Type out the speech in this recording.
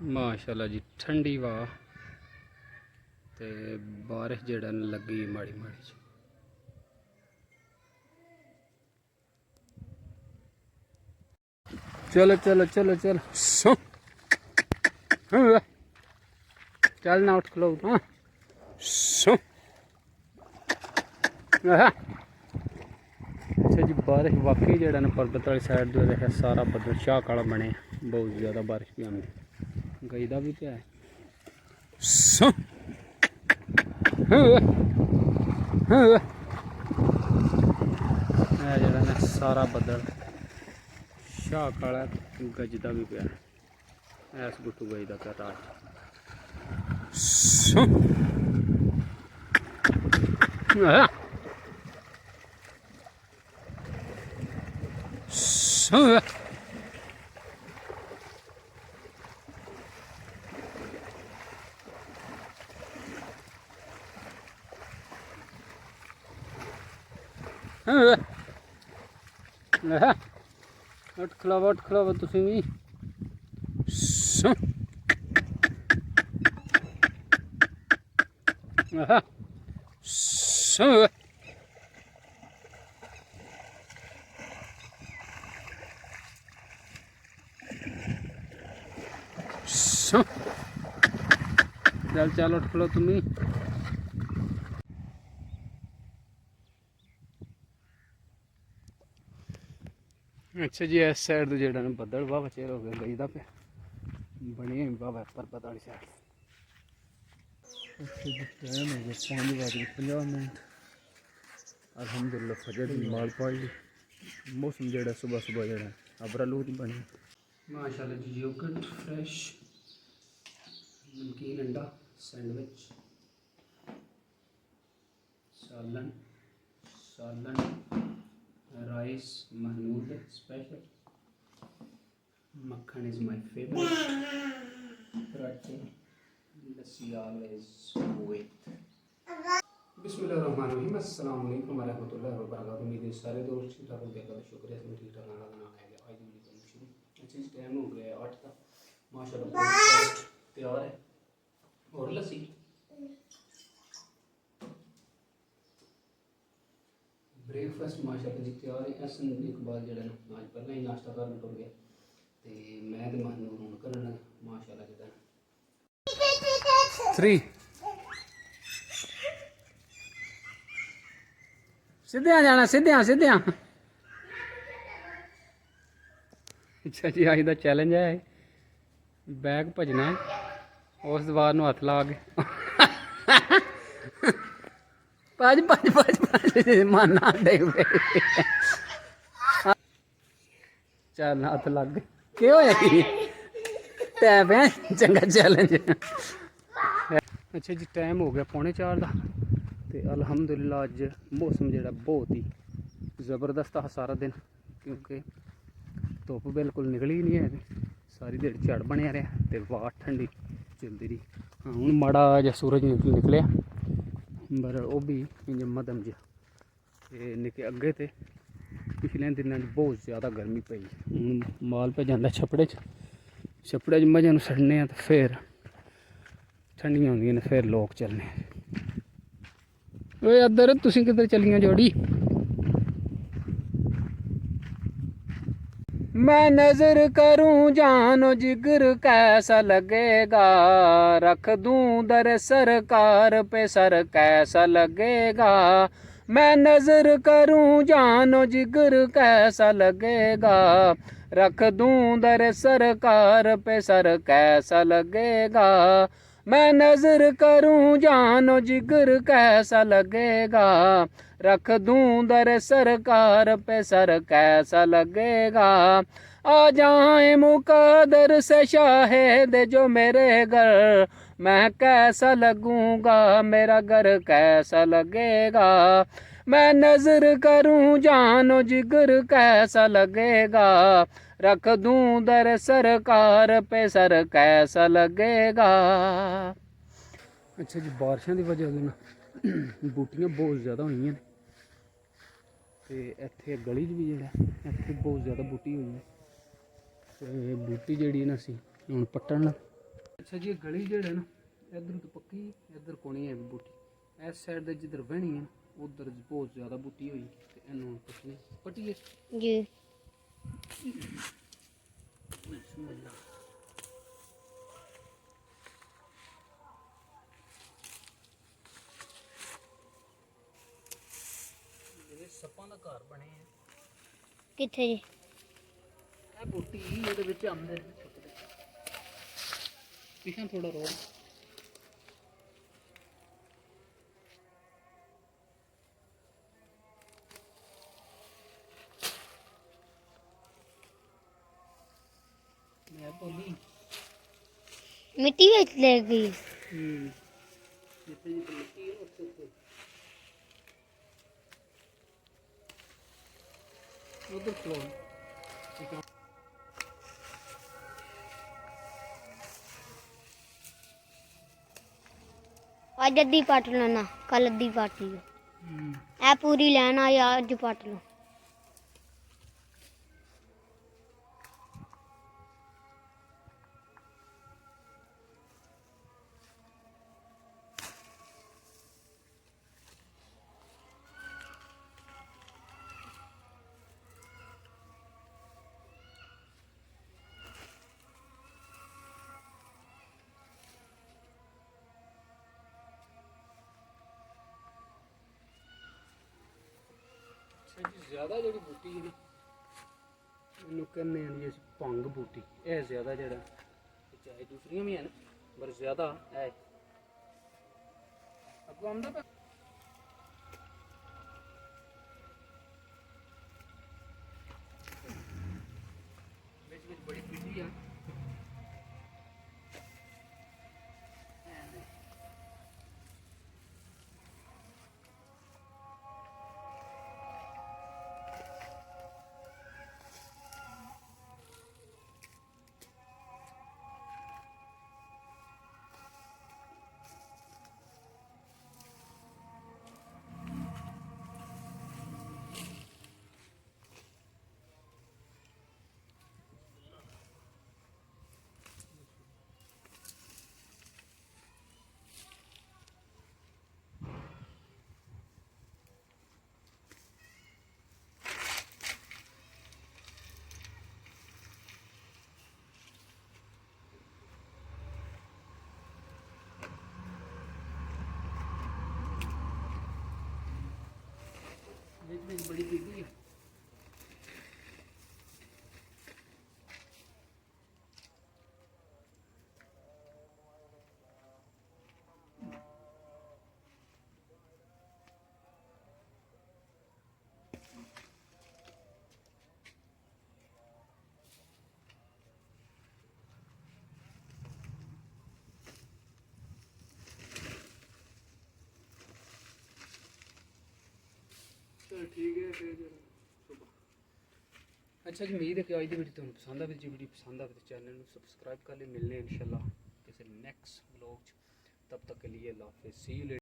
माशाल्लाह जी ठंडी हवा ते बारिश जेड़ा लगी माड़ी माड़ी जी। चलो चलो चलो चलो चल ना उठ खलो हाँ अच्छा जी बारिश वाकई जेड़ा ना पर्वत वाली साइड जो देखा सारा बदल शाह काला बने बहुत ज़्यादा बारिश भी आनी गई दा भी तो है जेड़ा ना सारा बदल शाह काला गजदा भी पे ऐस गुट्टू गजदा पे राज उठ खलावा तुसी भी चल चल उठ खलो तुम भी। अच्छा जी इस साइड तो जेड़ा बदल वाह चेर हो गया गई दा पे बनी वाह पर्वत वाली साइड। अच्छा जी टाइम हो गया 5:50 अल्हम्दुलिल्लाह फजर की नमाज पढ़ ली। मौसम जेड़ा सुबह सुबह जेड़ा अबरा लूद बनी माशाल्लाह जी योगर्ट फ्रेश नमकीन अंडा सैंडविच सालन सालन राइस महमूद स्पेशल मक्खन इज माय फेवरेट पराठे लस्सी ऑलवेज विद बिस्मिल्लाहिर्रहमानिर्रहीम अस्सलाम वालेकुम वरहमतुल्लाहि वबरकातुहू। उम्मीद है सारे दोस्त ठीक ठाक होंगे। का शुक्रिया से ठीक ठाक खाना बना है आज वीडियो करना शुरू। अच्छा इस टाइम हो गया 8 का माशाल्लाह ब्रेकफास्ट तैयार है और लस्सी ब्रेकफास्ट माशाल्लाह जी तैयार है। असन इकबाल जेड़ा ना आज पहले ही नाश्ता करन टुर गया ते मैं ते महनूर हुन करन माशाल्लाह जेड़ा 3 सीधे आ जाना सीधे आ। अच्छा जी अज का चैलेंज है बैग भजना उस दीवार नूं हथ ला के भज भज भज भज माना डेग पे चल हथ लग गए के होया टैप है चंगा चैलेंज। अच्छा जी टाइम हो गया 3:45 का ते अल्हम्दुलिल्लाह अज मौसम जेड़ा बहुत ही ज़बरदस्त हा सारा दिन क्योंकि धुप्प बिल्कुल निकली नहीं है सारी देर झड़ बनया रहा तो वाह ठंडी चलती रही। हाँ हूँ माड़ा जहा सूरज निकलिया पर वह भी इंज मध्यम जहा निके अगे तो पिछले दिनों बहुत ज़्यादा गर्मी पई हूँ माल पे जाता छपड़े मजे सड़ने तो फिर ठंडियां होंदियां फिर लोग चलने। ओए अदर तुसी किधर चलियां जोड़ी मैं नजर करूं जानो जिगर कैसा लगेगा रख दूं दर सरकार पे सर कैसा लगेगा। मैं नजर करूं जानो जिगर कैसा लगेगा रख दूं दर सरकार पे सर कैसा लगेगा। मैं नजर करूं जानो जिगर कैसा लगेगा रख दूं दर सरकार पे सर कैसा लगेगा। आ जाए मुकद्दर से शाहिद जो मेरे घर मैं कैसा लगूंगा मेरा घर कैसा लगेगा। मैं नजर करूं जानो जिगर कैसा लगेगा रख दूं दर सरकार पे सर कैसा लगेगा। अच्छा जी बारिशों की वजह से बूटियां बहुत ज़्यादा हुई हैं तो इत्थे गली भी जो इत्थे बहुत ज़्यादा बूटी हुई है तो बूटी जी ना असी हुण पट्टन ਅੱਛਾ ਜੀ, ਗਲੀ ਜਿਹੜਾ ਨਾ ਇਧਰ ਤੋਂ ਪੱਕੀ, ਇਧਰ ਕੋਣੀ ਹੈ ਬੂਟੀ। ਇਸ ਸਾਈਡ ਦੇ ਜਿੱਧਰ ਬਹਿਣੀ ਹੈ ਉਧਰ ਬਹੁਤ ਜ਼ਿਆਦਾ ਬੂਟੀ ਹੋਈ ਤੇ ਇਹਨੂੰ ਪੱਟਣੀ ਪੱਟੀਏ ਜੀ। ਬਿਸਮਿਲ੍ਲਾ। ਇਹ ਸੱਪਾਂ ਦਾ ਘਰ ਬਣੇ ਆ। ਕਿੱਥੇ ਜੀ? ਇਹ ਬੂਟੀ ਇਹਦੇ ਵਿੱਚ ਆਉਂਦੇ ਨੇ ਛੁੱਟਦੇ ਪਿਛਾਂ ਥੋੜਾ ਰੋਡ। मैं बोली मिट्टी बेच लेगी। जितनी भी मिट्टी है उससे ऊपर उधर फ्लोर ठीक है। आज अद्धी पट लो ना, कल अद्धी पट लो। ए पूरी लेना या अज पट लो। अच्छा जी, ज़्यादा जी बूटी है इन्हू कहने जी अस भंग बूटी। यह ज़्यादा जरा चाहे दूसरिया भी हैं पर ज़्यादा है अगो आंदा पे। बड़ी पीढ़ी है। बड़ी पीढ़ी है। चल ठीक है फिर सुबह। अच्छा जी, उम्मीद है कि आज की वीडियो तुम्हें पसंद आए। जी वीडियो पसंद आए तो चैनल को सब्सक्राइब कर ले। मिलने इंशाल्लाह किसी नेक्स्ट ब्लॉग। तब तक के लिए अल्लाह हाफिज़। सी यू लेटर।